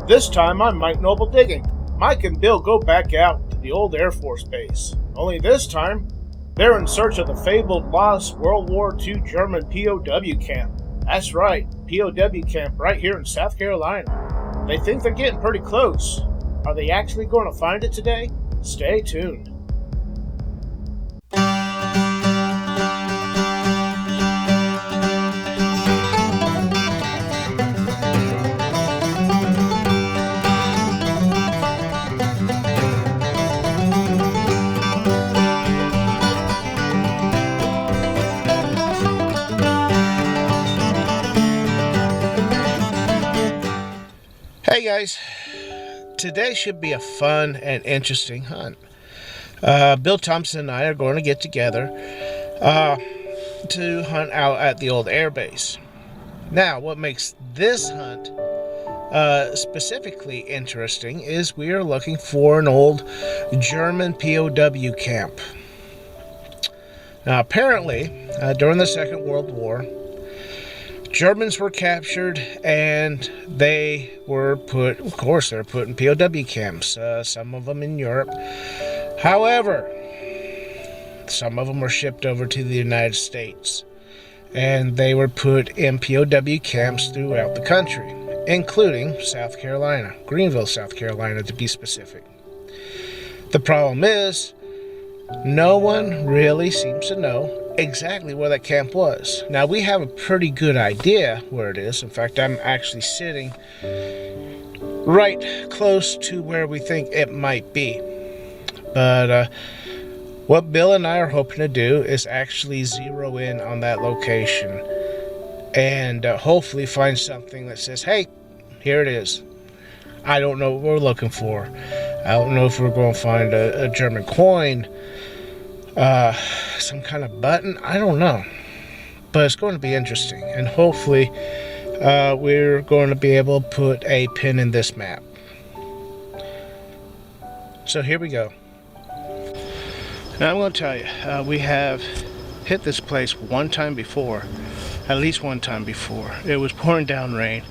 This time I'm Mike Knobl Diggin. Mike and Bill go back out to the old Air Force Base. Only this time, they're in search of the fabled lost World War II German P.O.W. camp. That's right, P.O.W. camp right here in South Carolina. They think they're getting pretty close. Are they actually going to find it today? Stay tuned. Hey guys, today should be a fun and interesting hunt. Bill Thompson and I are going to get together to hunt out at the old air base. Now, what makes this hunt specifically interesting is we are looking for an old German POW camp. Now, apparently, during the Second World War, Germans were captured and they were put, of course, they're put in POW camps, some of them in Europe. However, some of them were shipped over to the United States and they were put in POW camps throughout the country, including South Carolina, Greenville, South Carolina to be specific. The problem is, no one really seems to know exactly where that camp was. Now, we have a pretty good idea where it is. In fact, I'm actually sitting right close to where we think it might be. But what Bill and I are hoping to do is actually zero in on that location and hopefully find something that says, hey, here it is. I don't know what we're looking for. I don't know if we're going to find a German coin, some kind of button, I don't know, but it's going to be interesting, and hopefully we're going to be able to put a pin in this map. So here we go. Now I'm going to tell you, we have hit this place one time before, at least one time before. It was pouring down rain.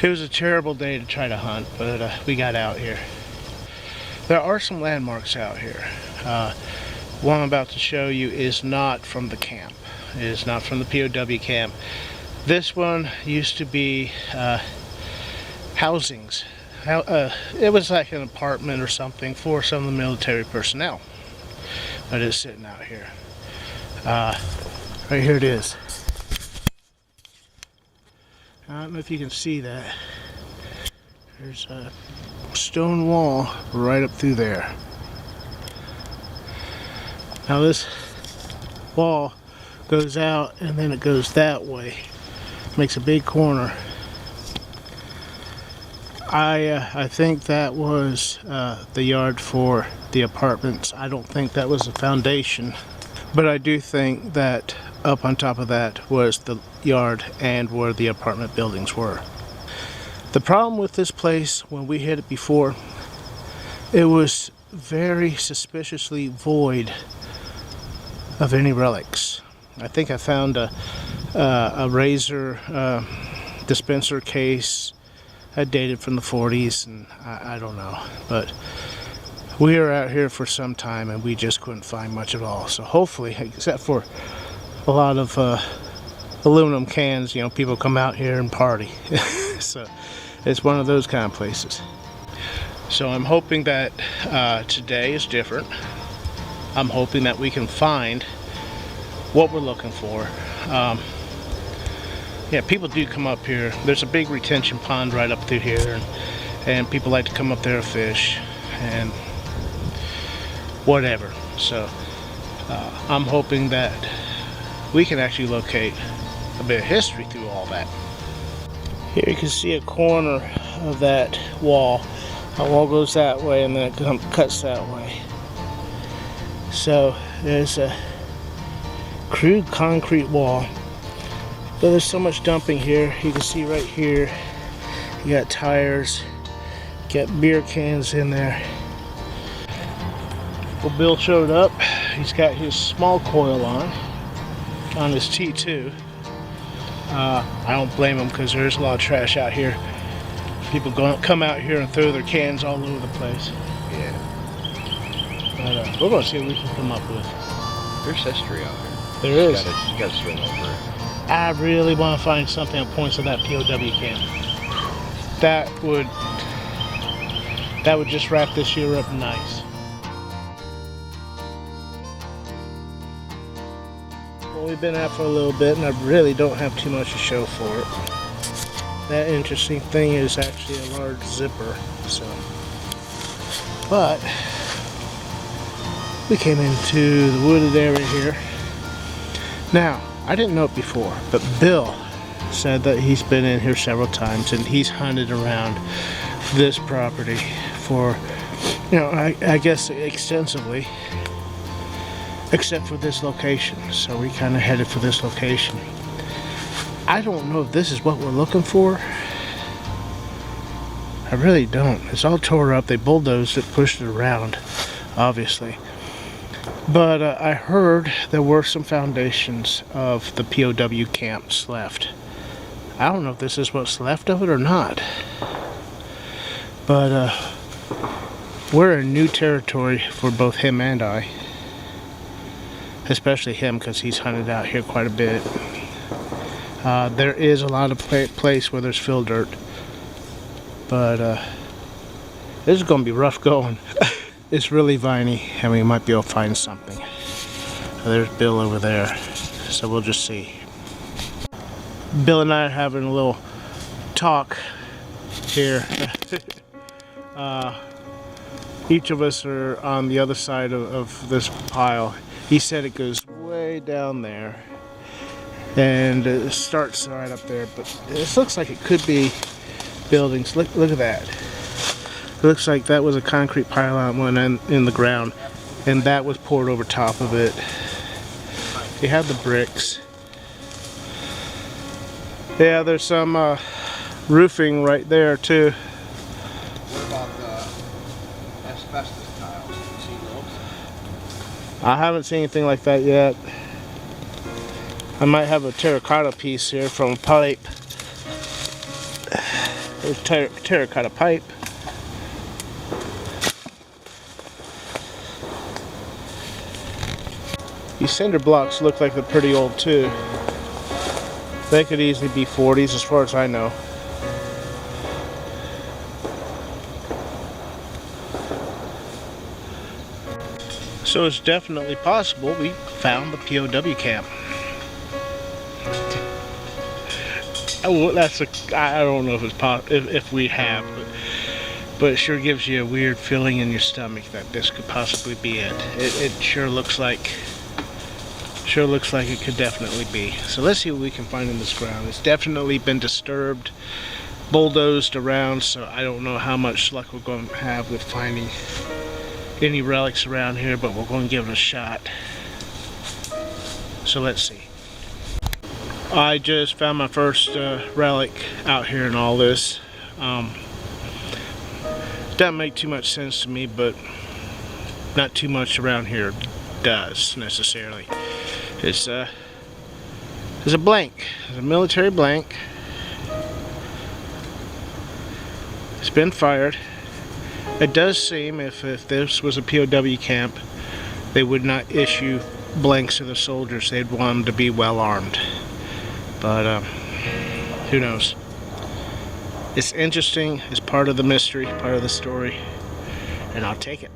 It was a terrible day to try to hunt, but we got out here. There are some landmarks out here. One I'm about to show you is not from the camp. It is not from the POW camp. This one used to be housings. It was like an apartment or something for some of the military personnel. But it's sitting out here. Right here it is. I don't know if you can see that. There's a stone wall right up through there. Now this wall goes out and then it goes that way. Makes a big corner. I think that was the yard for the apartments. I don't think that was the foundation. But I do think that up on top of that was the yard and where the apartment buildings were. The problem with this place, when we hit it before, it was very suspiciously void of any relics. I think I found a razor dispenser case dated from the 40s, and I don't know, but we are out here for some time and we just couldn't find much at all. So hopefully, except for a lot of aluminum cans, you know, people come out here and party. So it's one of those kind of places. So I'm hoping that today is different. I'm hoping that we can find what we're looking for. Yeah, people do come up here. There's a big retention pond right up through here, and people like to come up there to fish and whatever. So I'm hoping that we can actually locate a bit of history through all that. Here you can see a corner of that wall. That wall goes that way and then it cuts that way. So there's a crude concrete wall, but there's so much dumping here. You can see right here you got tires, got beer cans in there. Well, Bill showed up. He's got his small coil on his T2. I don't blame him because there's a lot of trash out here people come out here and throw their cans all over the place. Yeah. But we're going to see what we can come up with. There's history out here. There is. You gotta swing over it. I really want to find something that points to that P.O.W. camp. That would just wrap this year up nice. Well, we've been out for a little bit, and I really don't have too much to show for it. That interesting thing is actually a large zipper, so. But we came into the wooded area here. Now, I didn't know it before, but Bill said that he's been in here several times and he's hunted around this property for, you know, I guess extensively, except for this location. So we kind of headed for this location. I don't know if this is what we're looking for. I really don't. It's all tore up. They bulldozed it, pushed it around, obviously. But I heard there were some foundations of the P.O.W. camps left. I don't know if this is what's left of it or not. But we're in new territory for both him and I. Especially him, because he's hunted out here quite a bit. There is a lot of place where there's fill dirt. But this is going to be rough going. It's really viney, and we might be able to find something. There's Bill over there, so we'll just see. Bill and I are having a little talk here. Each of us are on the other side of this pile. He said it goes way down there, and it starts right up there, but this looks like it could be buildings. Look at that. It looks like that was a concrete pylon one in the ground, and that was poured over top of it. You have the bricks. Yeah, there's some roofing right there too. What about the asbestos tiles? Have you seen those? I haven't seen anything like that yet. I might have a terracotta piece here from a pipe. There's terracotta pipe. These cinder blocks look like they're pretty old too. They could easily be 40s as far as I know. So it's definitely possible we found the P.O.W. camp. I don't know if it's if we have, but it sure gives you a weird feeling in your stomach that this could possibly be it. It sure looks like it could definitely be. So let's see what we can find in this ground. It's definitely been disturbed, bulldozed around, so I don't know how much luck we're going to have with finding any relics around here, but we're going to give it a shot. So let's see. I just found my first relic out here in all this. Doesn't make too much sense to me, but not too much around here does necessarily. It's a blank. It's a military blank. It's been fired. It does seem if this was a POW camp, they would not issue blanks to the soldiers. They'd want them to be well armed. But who knows? It's interesting. It's part of the mystery, part of the story, and I'll take it.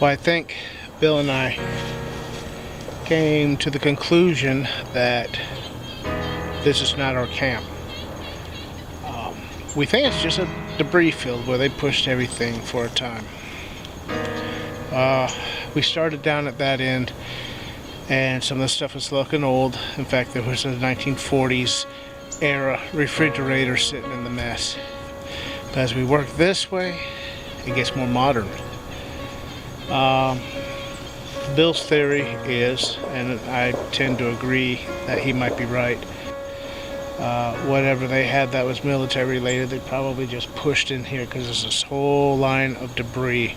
Well, I think Bill and I came to the conclusion that this is not our camp. We think it's just a debris field where they pushed everything for a time. We started down at that end, and some of the stuff was looking old. In fact, there was a 1940s era refrigerator sitting in the mess. But as we work this way, it gets more modern. Bill's theory is, and I tend to agree that he might be right, whatever they had that was military related, they probably just pushed in here because there's this whole line of debris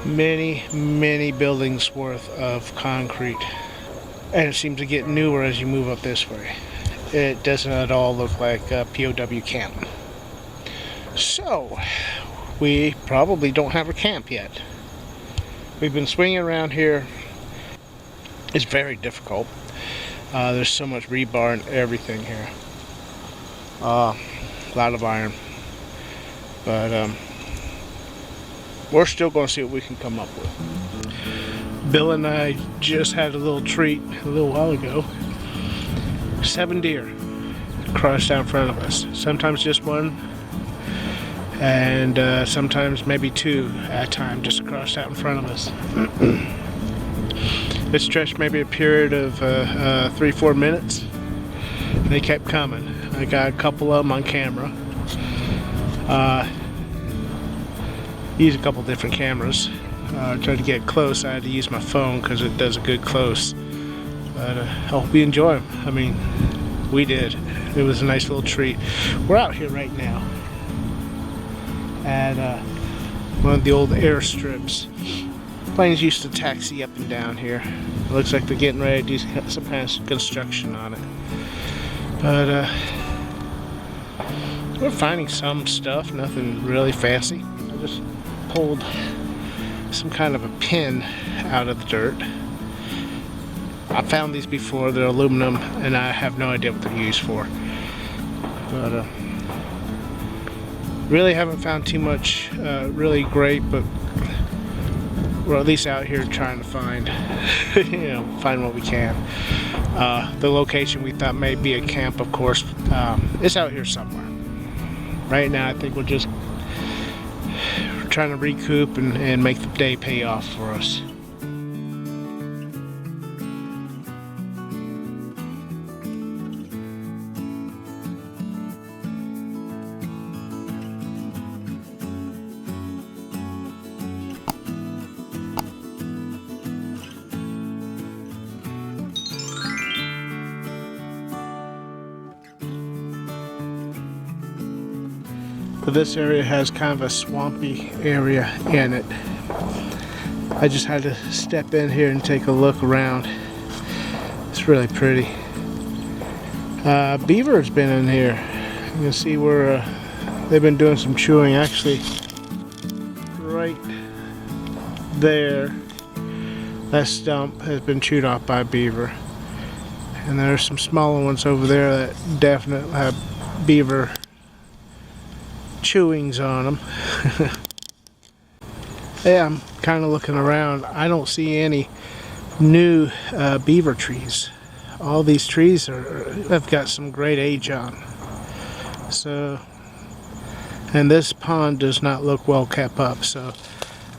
many buildings worth of concrete, and it seems to get newer as you move up this way. It doesn't at all look like a P.O.W. camp. So we probably don't have a camp yet. We've been swinging around here. It's very difficult. There's so much rebar and everything here. A lot of iron. But we're still going to see what we can come up with. Bill and I just had a little treat a little while ago. 7 deer crossed down in front of us. Sometimes just one, and sometimes maybe 2 at a time just crossed out in front of us. It stretched maybe a period of 3-4 minutes. They kept coming. I got a couple of them on camera. Used a couple different cameras. Tried to get close. I had to use my phone because it does a good close. But I hope you enjoy them. I mean, we did. It was a nice little treat. We're out here right now at one of the old airstrips. Planes used to taxi up and down here. It looks like they're getting ready to do some kind of construction on it. But we're finding some stuff, nothing really fancy. I just pulled some kind of a pin out of the dirt. I found these before. They're aluminum, and I have no idea what they're used for. But really haven't found too much really great, but we're at least out here trying to find, find what we can. The location we thought may be a camp, of course, is out here somewhere. Right now, I think we're just trying to recoup and make the day pay off for us. But this area has kind of a swampy area in it. I just had to step in here and take a look around. It's really pretty. Beaver's been in here. You can see where they've been doing some chewing. Actually, right there, that stump has been chewed off by a beaver. And there's some smaller ones over there that definitely have beaver chewings on them. Yeah, I'm kind of looking around. I don't see any new beaver trees. All these trees have got some great age on. So, and this pond does not look well kept up. So,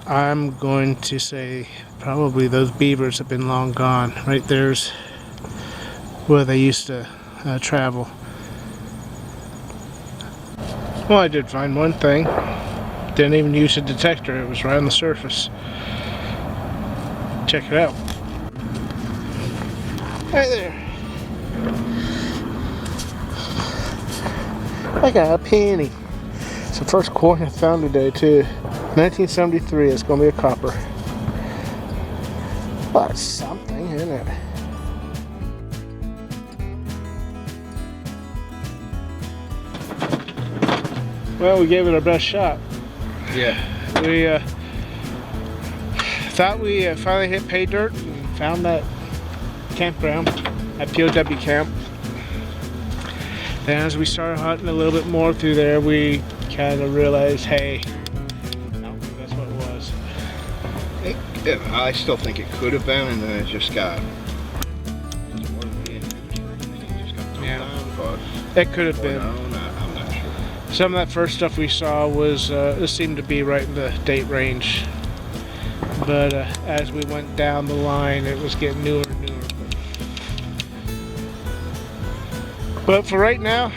I'm going to say probably those beavers have been long gone. Right there's where they used to travel. Well, I did find one thing. Didn't even use a detector. It was right on the surface. Check it out. Right there. I got a penny. It's the first coin I found today too. 1973. It's gonna be a copper. Well, that's something, isn't it? Well, we gave it our best shot. Yeah. We thought we finally hit pay dirt and found that campground at P.O.W. camp. Then as we started hunting a little bit more through there, we kind of realized, hey, I don't think that's what it was. I still think it could have been, and then it just got. It could have been. I'm not sure. Some of that first stuff we saw was it seemed to be right in the date range, but as we went down the line, it was getting newer and newer. But for right now,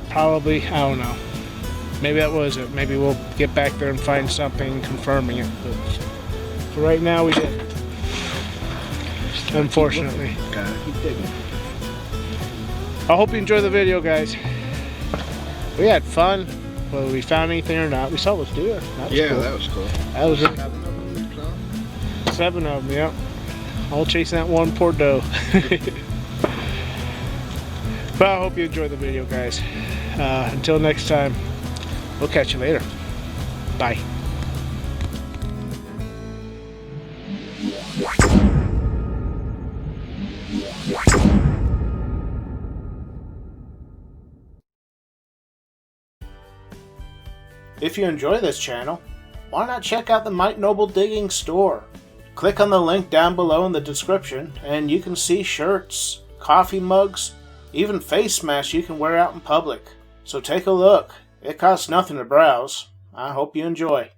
probably, I don't know. Maybe that was it. Maybe we'll get back there and find something confirming it. But for right now, we didn't. Unfortunately. Gotta keep digging. I hope you enjoy the video, guys. We had fun, whether we found anything or not. We saw those deer. Yeah, cool. That was cool. That was really 7 of them, yep. All chasing that one poor doe. But I hope you enjoyed the video, guys. Until next time, we'll catch you later. Bye. If you enjoy this channel, why not check out the Mike Knobl Digging store? Click on the link down below in the description and you can see shirts, coffee mugs, even face masks you can wear out in public. So take a look. It costs nothing to browse. I hope you enjoy.